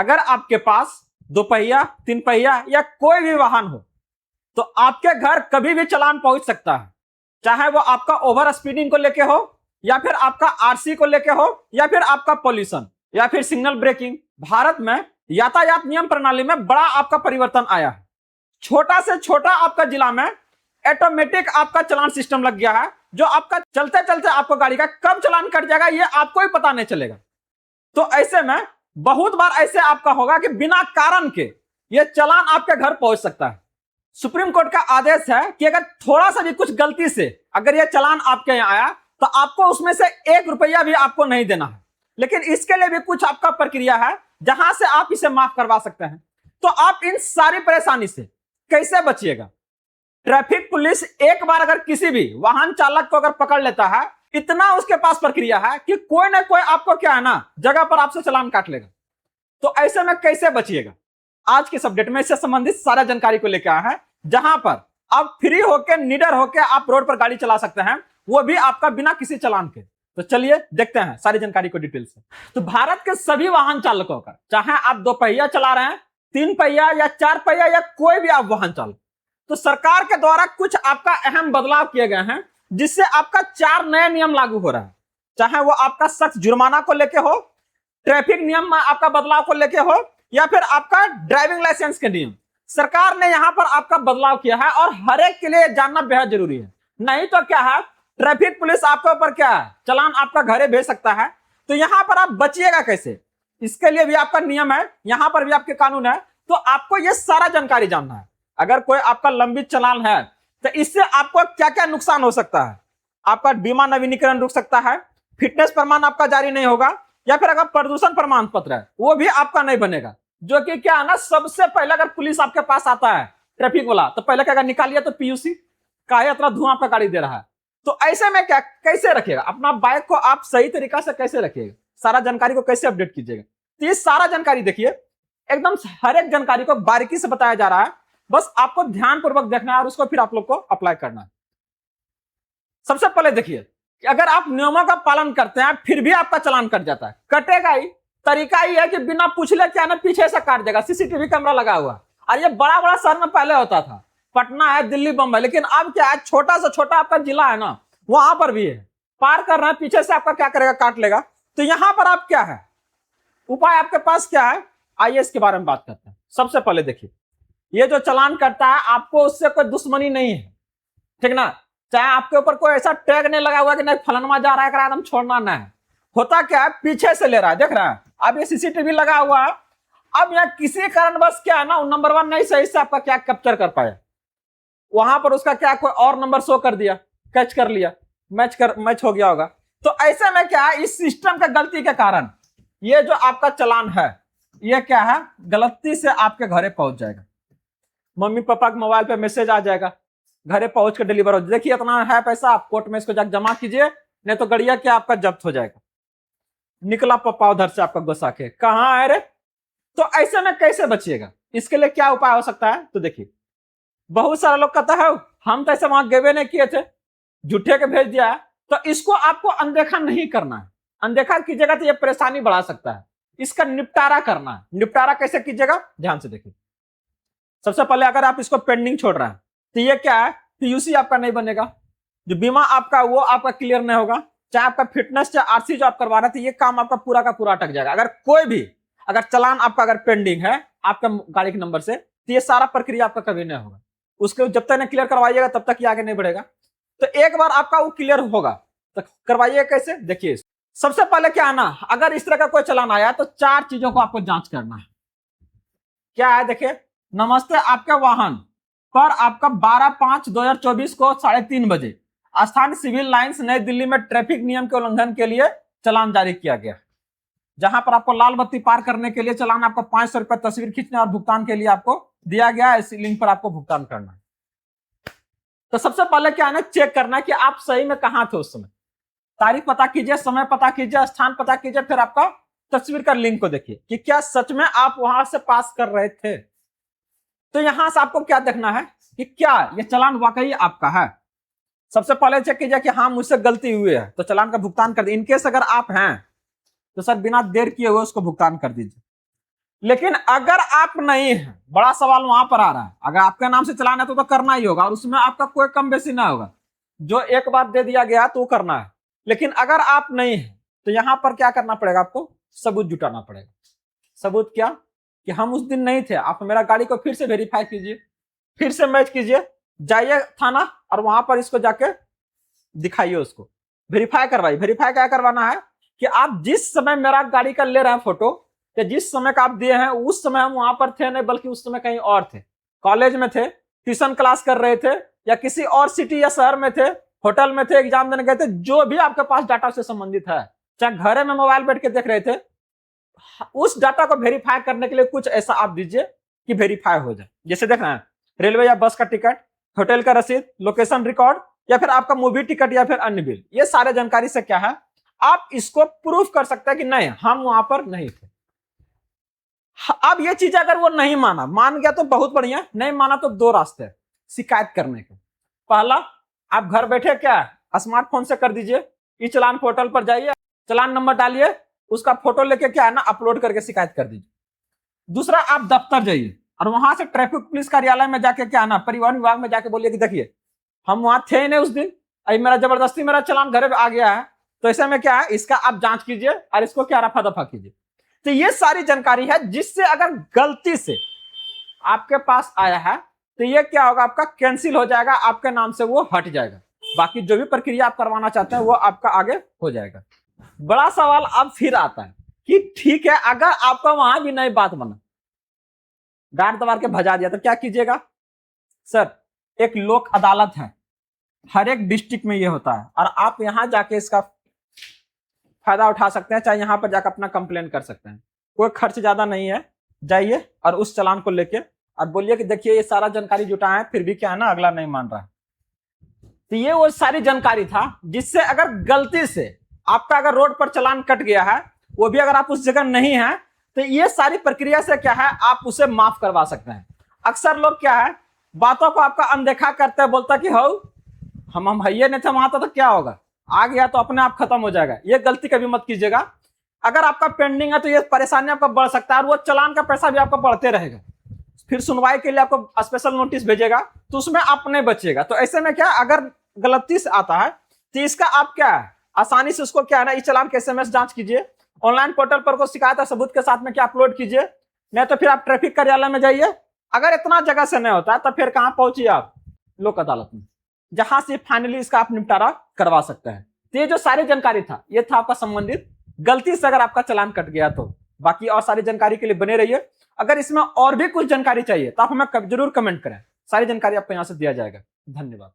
अगर आपके पास 2 पहिया 3 पहिया या कोई भी वाहन हो तो आपके घर कभी भी चालान पहुंच सकता है, चाहे वो आपका ओवर स्पीडिंग को लेके हो या फिर आपका आरसी को लेके हो या फिर आपका पॉल्यूशन या फिर सिग्नल ब्रेकिंग। भारत में यातायात नियम प्रणाली में बड़ा आपका परिवर्तन आया है। छोटा से छोटा आपका जिला में ऑटोमेटिक आपका चालान सिस्टम लग गया है, जो आपका चलते चलते आपको गाड़ी का कब चालान कट जाएगा ये आपको ही पता नहीं चलेगा। तो ऐसे में बहुत बार ऐसे आपका होगा कि बिना कारण के ये चालान आपके घर पहुंच सकता है। सुप्रीम कोर्ट का आदेश है कि अगर थोड़ा सा भी कुछ गलती से अगर ये चालान आपके यहाँ आया तो आपको उसमें से 1 रुपया भी आपको नहीं देना है, लेकिन इसके लिए भी कुछ आपका प्रक्रिया है जहां से आप इसे माफ करवा सकते हैं। तो आप इन सारी परेशानी से कैसे बचिएगा? ट्रैफिक पुलिस एक बार अगर किसी भी वाहन चालक को अगर पकड़ लेता है, इतना उसके पास प्रक्रिया है कि कोई ना कोई आपको क्या है ना जगह पर आपसे चालान काट लेगा। तो ऐसे में कैसे बचिएगा? आज के अपडेट में इससे संबंधित सारा जानकारी को लेकर आया है, जहां पर आप फ्री होकर निडर होकर आप रोड पर गाड़ी चला सकते हैं, वो भी आपका बिना किसी चालान के। तो चलिए देखते हैं सारी जानकारी को डिटेल से। तो भारत के सभी वाहन चालकों का, चाहे आप 2 पहिया चला रहे हैं, 3 पहिया या 4 पहिया या कोई भी आप वाहन चालक, तो सरकार के द्वारा कुछ आपका अहम बदलाव किए गए हैं, जिससे आपका 4 नए नियम लागू हो रहा है। चाहे वो आपका सख्त जुर्माना को लेके हो, ट्रैफिक नियम में आपका बदलाव को लेके हो या फिर आपका ड्राइविंग लाइसेंस के नियम, सरकार ने यहां पर आपका बदलाव किया है और हर एक के लिए जानना बेहद जरूरी है। नहीं तो क्या है, ट्रैफिक पुलिस आपके ऊपर क्या है चालान आपका घरे भेज सकता है। तो यहां पर आप बचिएगा कैसे, इसके लिए भी आपका नियम है, यहां पर भी आपके कानून है। तो आपको यह सारा जानकारी जानना है। अगर कोई आपका लंबित चालान है तो इससे आपको क्या क्या नुकसान हो सकता है। आपका बीमा नवीनीकरण रुक सकता है, फिटनेस प्रमाण आपका जारी नहीं होगा, या फिर अगर प्रदूषण प्रमाण पत्र है वो भी आपका नहीं बनेगा। जो कि क्या है ना, सबसे पहले अगर पुलिस आपके पास आता है ट्रैफिक वाला, तो पहले क्या निकालिए तो पीयूसी का इतना धुआं आपका गाड़ी दे रहा है। तो ऐसे में क्या कैसे रखिएगा अपना बाइक को, आप सही तरीका से कैसे रखिएगा, सारा जानकारी को कैसे अपडेट कीजिएगा। तो ये सारा जानकारी देखिए, एकदम हर एक जानकारी को बारीकी से बताया जा रहा है। बस आपको ध्यानपूर्वक देखना है और उसको फिर आप लोग को अप्लाई करना है। सबसे पहले देखिए कि अगर आप नियमों का पालन करते हैं फिर भी आपका चालान कट जाता है, कटेगा ही। तरीका ही है कि बिना पूछले क्या ना पीछे से काट देगा, सीसीटीवी कैमरा लगा हुआ। और ये बड़ा बड़ा शहर में पहले होता था, पटना है, दिल्ली, बंबई, लेकिन अब क्या है, छोटा से छोटा आपका जिला है ना, वहां पर भी है। पार कर रहे हैं, पीछे से आपका क्या करेगा, काट लेगा। तो यहां पर आप क्या है, उपाय आपके पास क्या है, आइए इसके बारे में बात करते हैं। सबसे पहले देखिए, ये जो चालान करता है आपको उससे कोई दुश्मनी नहीं है, ठीक ना। चाहे आपके ऊपर कोई ऐसा टैग नहीं लगा हुआ कि नहीं फलाना जा रहा है एकदम छोड़ना ना है। होता क्या है, पीछे से ले रहा है, देख रहा है। अब ये सीसीटीवी लगा हुआ है, अब यह किसी कारणवश क्या है ना, नंबर 1 नहीं सही से आपका क्या कैप्चर कर पाया, वहां पर उसका क्या कोई और नंबर शो कर दिया, कैच कर लिया, मैच हो गया होगा। तो ऐसे में क्या है, इस सिस्टम का गलती के कारण ये जो आपका चालान है ये क्या है, गलती से आपके घरे पहुंच जाएगा। मम्मी पापा के मोबाइल पे मैसेज आ जाएगा, घरे पहुंच कर डिलीवर हो जाए, देखिए इतना है पैसा, आप कोर्ट में इसको जाकर जमा कीजिए, नहीं तो गड़िया क्या आपका जब्त हो जाएगा। निकला पप्पा उधर से आपका गुस्सा के, कहां है रे। तो ऐसे में कैसे बचिएगा, इसके लिए क्या उपाय हो सकता है। तो देखिए, बहुत सारे लोग कहता है हम तो ऐसे वहां गेवे नहीं किए थे, झूठे के भेज दिया है। तो इसको आपको अनदेखा नहीं करना है, अनदेखा कीजिएगा तो ये परेशानी बढ़ा सकता है। इसका निपटारा करना है। निपटारा कैसे कीजिएगा, ध्यान से देखिए। सबसे पहले अगर आप इसको पेंडिंग छोड़ रहे हैं तो ये क्या है, पीयूसी आपका नहीं बनेगा, जो बीमा आपका वो आपका क्लियर नहीं होगा, चाहे आपका फिटनेस चाहे आरसी जो आप करवा रहे थे, ये काम आपका पूरा का पूरा अटक जाएगा। अगर कोई भी अगर चालान आपका अगर पेंडिंग है आपका गाड़ी के नंबर से, तो ये सारा प्रक्रिया आपका कभी नहीं होगा। उसके जब तक नहीं क्लियर करवाइएगा तब तक ये आगे नहीं बढ़ेगा। तो एक बार आपका वो क्लियर होगा तो करवाइए कैसे, देखिए। सबसे पहले क्या है ना, अगर इस तरह का कोई चालान आया तो 4 चीजों को आपको जांच करना है। क्या है, देखिए, नमस्ते, आपके वाहन पर आपका 12/5/2024 को 3:30 बजे स्थानीय सिविल लाइंस नई दिल्ली में ट्रैफिक नियम के उल्लंघन के लिए चालान जारी किया गया, जहां पर आपको लाल बत्ती पार करने के लिए चालान आपको 500 रुपए तस्वीर खींचने और भुगतान के लिए आपको दिया गया है। इस लिंक पर आपको भुगतान करना है। तो सबसे पहले क्या है ना, चेक करना है कि आप सही में कहां थे उस समय। तारीख पता कीजिए, समय पता कीजिए, स्थान पता कीजिए, फिर आपका तस्वीर का लिंक को देखिए कि क्या सच में आप वहां से पास कर रहे थे। तो यहां से आपको क्या देखना है कि क्या ये चालान वाकई आपका है। सबसे पहले चेक कीजिए कि हाँ मुझसे गलती हुई है, तो चालान का भुगतान कर दीजिए। इनकेस अगर आप हैं तो सर बिना देर किए हुए उसको भुगतान कर दीजिए। लेकिन अगर आप नहीं है, बड़ा सवाल वहां पर आ रहा है, अगर आपके नाम से चलान है तो करना ही होगा और उसमें आपका कोई कम बेसी ना होगा, जो एक बार दे दिया गया तो करना है। लेकिन अगर आप नहीं है तो यहां पर क्या करना पड़ेगा, आपको सबूत जुटाना पड़ेगा। सबूत क्या, कि हम उस दिन नहीं थे, आप मेरा गाड़ी को फिर से वेरीफाई कीजिए, फिर से मैच कीजिए, जाइए थाना और वहां पर इसको जाके दिखाइए, उसको वेरीफाई करवाइए। वेरीफाई क्या करवाना है कि आप जिस समय मेरा गाड़ी का ले रहे हैं फोटो, या जिस समय का आप दिए हैं उस समय हम वहां पर थे नहीं, बल्कि उस समय कहीं और थे, कॉलेज में थे, ट्यूशन क्लास कर रहे थे, या किसी और सिटी या शहर में थे, होटल में थे, एग्जाम देने गए थे, जो भी आपके पास डाटा से संबंधित है, चाहे घरे में मोबाइल बैठ के देख रहे थे, उस डाटा को वेरीफाई करने के लिए कुछ ऐसा आप दीजिए कि वेरीफाई हो जाए। जैसे देख रहे हैं रेलवे या बस का टिकट, होटल का रसीद, लोकेशन रिकॉर्ड, या फिर आपका मूवी टिकट या फिर अन्य बिल, ये सारे जानकारी से क्या है, आप इसको प्रूफ कर सकते हैं कि नहीं हम वहां पर नहीं थे। अब ये चीज अगर वो नहीं माना, मान गया तो बहुत बढ़िया, नहीं माना तो दो रास्ते हैं शिकायत करने के। पहला, आप घर बैठे क्या स्मार्टफोन से कर दीजिए, ई चलान पोर्टल पर जाइए, चलान नंबर डालिए, उसका फोटो लेके क्या है ना अपलोड करके शिकायत कर दीजिए। दूसरा, आप दफ्तर जाइए और वहां से ट्रैफिक पुलिस कार्यालय में जाके क्या है ना परिवहन विभाग में जाके बोलिए कि देखिए हम वहां थे ही नहीं उस दिन, अभी मेरा जबरदस्ती मेरा चलान घर आ गया है, तो ऐसे में क्या है इसका आप जांच कीजिए और इसको क्या रफा दफा कीजिए। तो ये सारी जानकारी है जिससे अगर गलती से आपके पास आया है तो ये क्या होगा, आपका कैंसिल हो जाएगा, आपके नाम से वो हट जाएगा, बाकी जो भी प्रक्रिया आप करवाना चाहते हैं वो आपका आगे हो जाएगा। बड़ा सवाल अब फिर आता है कि ठीक है अगर आपका वहां भी नई बात बना, डांट दबार के भजा दिया, तो क्या कीजिएगा। सर, एक लोक अदालत है, हर एक डिस्ट्रिक्ट में ये होता है, और आप यहां जाके इसका फायदा उठा सकते हैं, चाहे यहां पर जाकर अपना कंप्लेन कर सकते हैं, कोई खर्च ज्यादा नहीं है। जाइए और उस चालान को लेके और बोलिए कि देखिए ये सारा जानकारी जुटाए हैं, फिर भी क्या है ना अगला नहीं मान रहा। तो ये वो सारी जानकारी था जिससे अगर गलती से आपका अगर रोड पर चालान कट गया है, वो भी अगर आप उस जगह नहीं है, तो ये सारी प्रक्रिया से क्या है आप उसे माफ करवा सकते हैं। अक्सर लोग क्या है बातों को आपका अनदेखा करते हैं, बोलता कि हो हम भैया नहीं थे वहां तो क्या होगा, आ गया तो अपने आप खत्म हो जाएगा। ये गलती कभी मत कीजिएगा। अगर आपका पेंडिंग है तो ये परेशानी आपका बढ़ सकता है और वो चालान का पैसा भी आपका बढ़ते रहेगा, फिर सुनवाई के लिए आपको स्पेशल नोटिस भेजेगा तो उसमें आप नहीं बचिएगा। तो ऐसे में क्या अगर गलती से आता है तो इसका आप क्या है आसानी से उसको क्या है ना इस चालान के SMS जांच कीजिए, ऑनलाइन पोर्टल पर को शिकायत और सबूत के साथ में क्या अपलोड कीजिए, नहीं तो फिर आप ट्रैफिक कार्यालय में जाइए। अगर इतना जगह से नहीं होता तो फिर कहां पहुंचिए आप, लोक अदालत में, जहां से फाइनली इसका आप निपटारा करवा सकते हैं। तो ये जो सारी जानकारी था ये था आपका संबंधित गलती से अगर आपका चालान कट गया तो। बाकी और सारी जानकारी के लिए बने रहिए। अगर इसमें और भी कुछ जानकारी चाहिए तो आप हमें जरूर कमेंट करें, सारी जानकारी आपको यहां से दिया जाएगा। धन्यवाद।